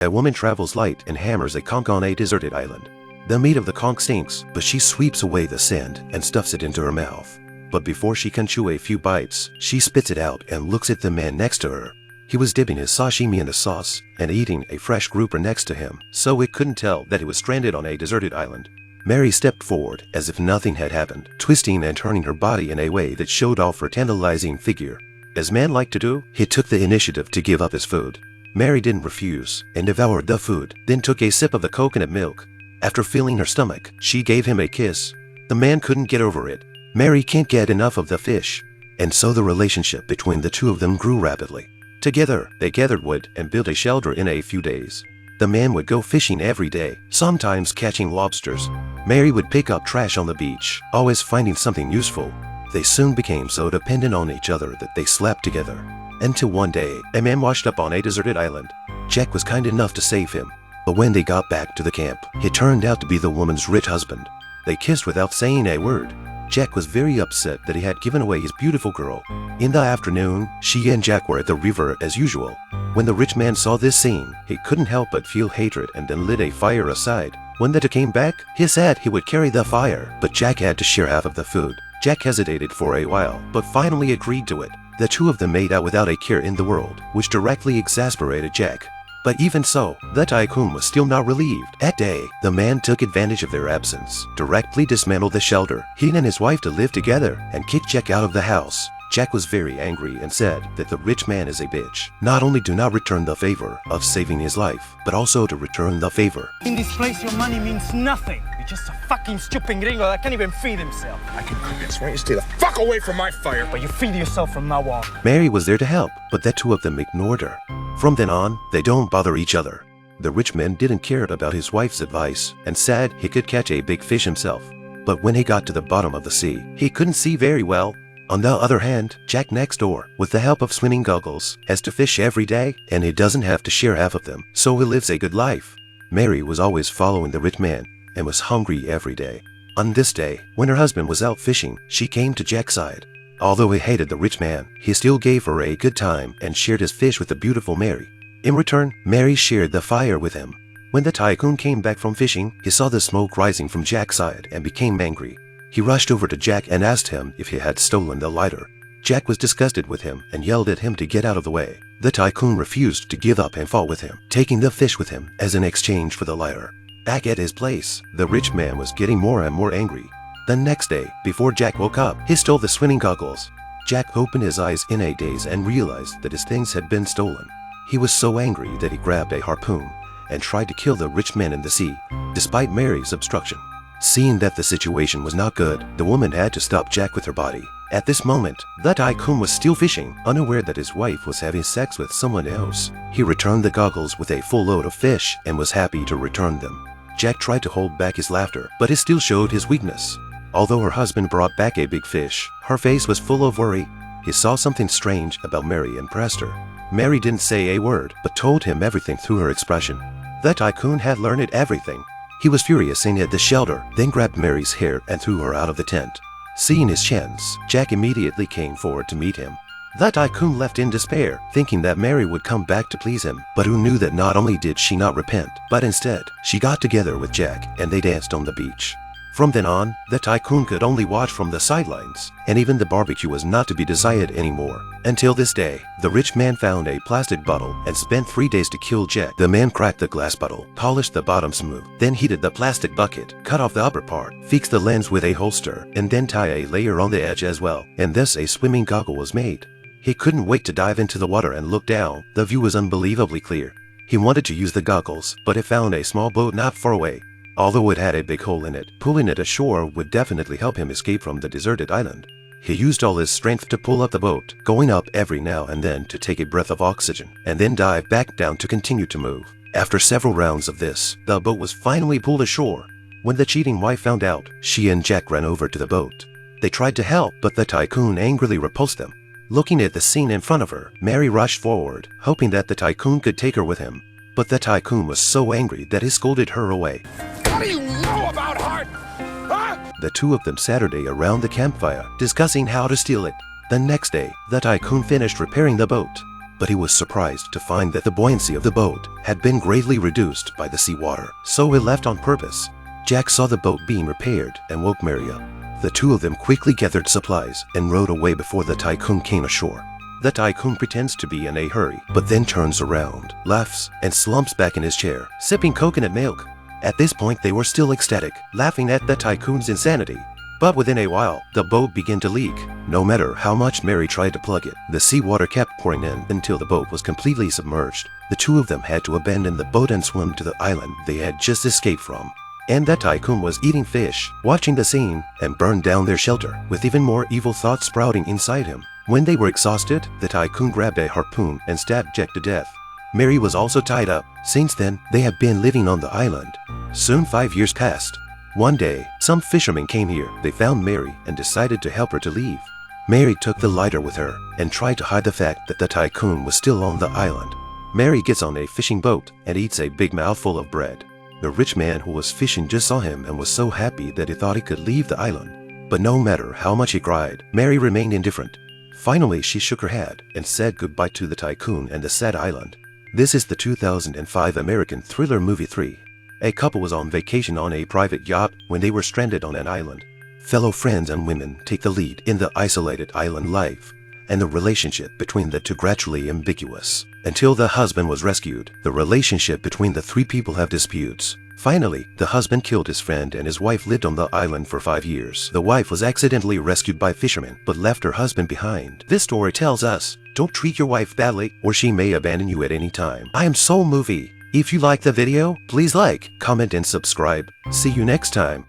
A woman travels light and hammers a conch on a deserted island. The meat of the conch stinks, but she sweeps away the sand and stuffs it into her mouth. But before she can chew a few bites, she spits it out and looks at the man next to her. He was dipping his sashimi in the sauce and eating a fresh grouper next to him, so it couldn't tell that he was stranded on a deserted island. Mary stepped forward as if nothing had happened, twisting and turning her body in a way that showed off her tantalizing figure. As men like to do, he took the initiative to give up his food. Mary didn't refuse and devoured the food, then took a sip of the coconut milk. After filling her stomach, she gave him a kiss. The man couldn't get over it. Mary can't get enough of the fish. And so the relationship between the two of them grew rapidly. Together, they gathered wood and built a shelter in a few days. The man would go fishing every day, sometimes catching lobsters. Mary would pick up trash on the beach, always finding something useful. They soon became so dependent on each other that they slept together. Until one day, a man washed up on a deserted island. Jack was kind enough to save him. But when they got back to the camp, he turned out to be the woman's rich husband. They kissed without saying a word. Jack was very upset that he had given away his beautiful girl. In the afternoon, she and Jack were at the river as usual. When the rich man saw this scene, he couldn't help but feel hatred and then lit a fire aside. When the two came back, he said he would carry the fire, but Jack had to share half of the food. Jack hesitated for a while, but finally agreed to it. The two of them made out without a care in the world, which directly exasperated Jack. But even so, the tycoon was still not relieved. That day, the man took advantage of their absence, directly dismantled the shelter, he and his wife to live together, and kicked Jack out of the house. Jack was very angry and said that the rich man is a bitch. Not only do not return the favor of saving his life, but also to return the favor. In this place, your money means nothing. You're just a fucking stupid gringo that can't even feed himself. I can cook this. Why don't you stay the fuck away from my fire? But you feed yourself from now on. Mary was there to help, but the two of them ignored her. From then on, they don't bother each other. The rich man didn't care about his wife's advice and said he could catch a big fish himself. But when he got to the bottom of the sea, he couldn't see very well. On the other hand, Jack next door, with the help of swimming goggles, has to fish every day, and he doesn't have to share half of them, so he lives a good life. Mary was always following the rich man and was hungry every day. On this day, when her husband was out fishing, she came to Jack's side. Although he hated the rich man, he still gave her a good time and shared his fish with the beautiful Mary. In return, Mary shared the fire with him. When the tycoon came back from fishing, he saw the smoke rising from Jack's side and became angry. He rushed over to Jack and asked him if he had stolen the lighter. Jack was disgusted with him and yelled at him to get out of the way. The tycoon refused to give up and fought with him, taking the fish with him as an exchange for the lighter. Back at his place, the rich man was getting more and more angry. The next day, before Jack woke up, he stole the swimming goggles. Jack opened his eyes in a daze and realized that his things had been stolen. He was so angry that he grabbed a harpoon and tried to kill the rich man in the sea, despite Mary's obstruction. Seeing that the situation was not good, the woman had to stop Jack with her body. At this moment, the tycoon was still fishing, unaware that his wife was having sex with someone else. He returned the goggles with a full load of fish and was happy to return them. Jack tried to hold back his laughter, but he still showed his weakness. Although her husband brought back a big fish, her face was full of worry. He saw something strange about Mary and pressed her. Mary didn't say a word, but told him everything through her expression. The tycoon had learned everything. He was furious and hid the shelter, then grabbed Mary's hair and threw her out of the tent. Seeing his chance, Jack immediately came forward to meet him. The tycoon left in despair, thinking that Mary would come back to please him, but who knew that not only did she not repent, but instead, she got together with Jack and they danced on the beach. From then on, the tycoon could only watch from the sidelines, and even the barbecue was not to be desired anymore. Until this day, the rich man found a plastic bottle and spent 3 days to kill Jack. The man cracked the glass bottle, polished the bottom smooth, then heated the plastic bucket, cut off the upper part, fixed the lens with a holster, and then tie a layer on the edge as well, and thus a swimming goggle was made. He couldn't wait to dive into the water and look down. The view was unbelievably clear. He wanted to use the goggles, but he found a small boat not far away. Although it had a big hole in it, pulling it ashore would definitely help him escape from the deserted island. He used all his strength to pull up the boat, going up every now and then to take a breath of oxygen, and then dive back down to continue to move. After several rounds of this, the boat was finally pulled ashore. When the cheating wife found out, she and Jack ran over to the boat. They tried to help, but the tycoon angrily repulsed them. Looking at the scene in front of her, Mary rushed forward, hoping that the tycoon could take her with him. But the tycoon was so angry that he scolded her away. What do you know about heart? Huh? The two of them Saturday around the campfire, discussing how to steal it. The next day, the tycoon finished repairing the boat. but he was surprised to find that the buoyancy of the boat had been greatly reduced by the seawater, so he left on purpose. Jack saw the boat being repaired and woke Mary up. The two of them quickly gathered supplies and rowed away before the tycoon came ashore. The tycoon pretends to be in a hurry, but then turns around, laughs, and slumps back in his chair, sipping coconut milk. At this point they were still ecstatic, laughing at the tycoon's insanity. But within a while, the boat began to leak. No matter how much Mary tried to plug it, the seawater kept pouring in until the boat was completely submerged. The two of them had to abandon the boat and swim to the island they had just escaped from. And that tycoon was eating fish, watching the scene, and burned down their shelter, with even more evil thoughts sprouting inside him. When they were exhausted, the tycoon grabbed a harpoon and stabbed Jack to death. Mary was also tied up. Since then, they have been living on the island. Soon 5 years passed. One day, some fishermen came here. They found Mary and decided to help her to leave. Mary took the lighter with her and tried to hide the fact that the tycoon was still on the island. Mary gets on a fishing boat and eats a big mouthful of bread. The rich man who was fishing just saw him and was so happy that he thought he could leave the island. But no matter how much he cried, Mary remained indifferent. Finally, she shook her head and said goodbye to the tycoon and the sad island. This is the 2005 American thriller movie 3. A couple was on vacation on a private yacht when they were stranded on an island. Fellow friends and women take the lead in the isolated island life, and the relationship between the two gradually ambiguous. Until the husband was rescued, the relationship between the three people have disputes. Finally, the husband killed his friend and his wife lived on the island for 5 years. The wife was accidentally rescued by fishermen but left her husband behind. This story tells us, don't treat your wife badly or she may abandon you at any time. I am Soul Movie. If you like the video, please like, comment and subscribe. See you next time.